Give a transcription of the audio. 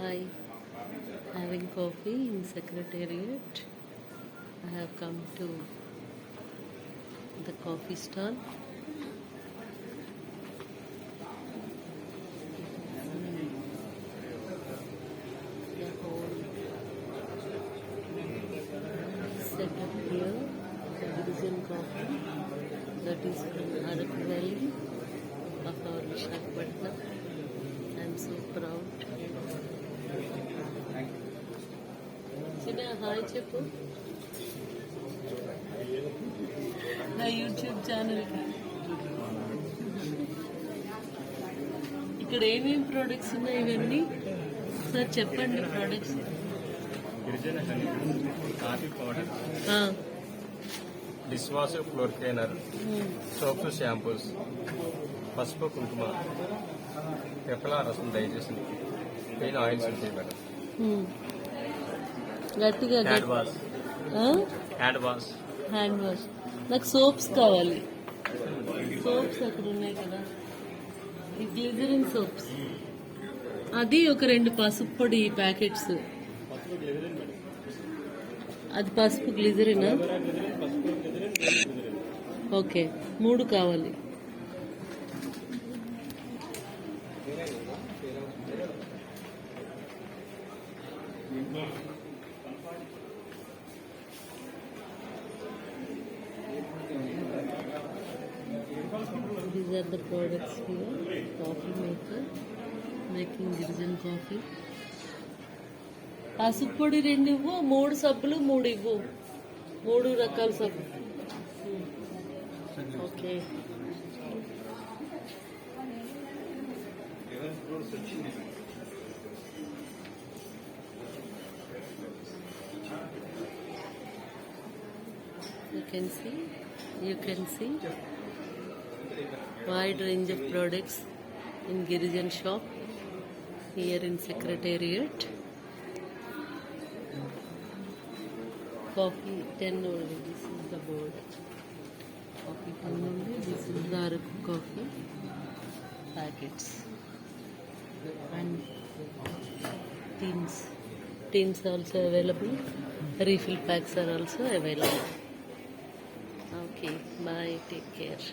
Hi, having coffee in Secretariat. I have come to the coffee stall. The whole setup here, the Girijan coffee that is from Araku Valley of our Vishakhapatnam. I am so proud. చిన్న hi చెప్పు నా YouTube ఛానల్కి. ఇక్కడ ఏమేమి products ఉన్నాయి ఇవన్నీ sir చెప్పండి. Products గిరిజన honey, coffee powder, dish washer, floor cleaner, soaps, shampoos, పసుపు, కుంకుమ, పెప్పల రసం, డైజెషన్, పెయిన్ ఆయిల్స్ ఉంటాయి మేడం. గట్టిగా హ్యాండ్ వాష్. Hand wash. నాకు సోప్స్ కావాలి. సోప్స్ అక్కడ ఉన్నాయి కదా, ఈ గ్లిజరిన్ సోప్స్. అది ఒక 2 పసుపు పొడి ప్యాకెట్స్. అది పసుపు గ్లిజరినా? ఓకే, 3 కావాలి. These are the products here. Coffee maker, making Girijan coffee. పసుపు పొడి 2 ఇవ్వు, 3 సబ్బులు 3 ఇవ్వు. 3 రకాల సబ్బు. Okay. You can see wide range of products in Girijan shop here in Secretariat. Coffee 10 only. This is the board. Coffee 10 only. This is the Araku coffee packets and tins also available. Refill packs are also available. Okay, bye, take care.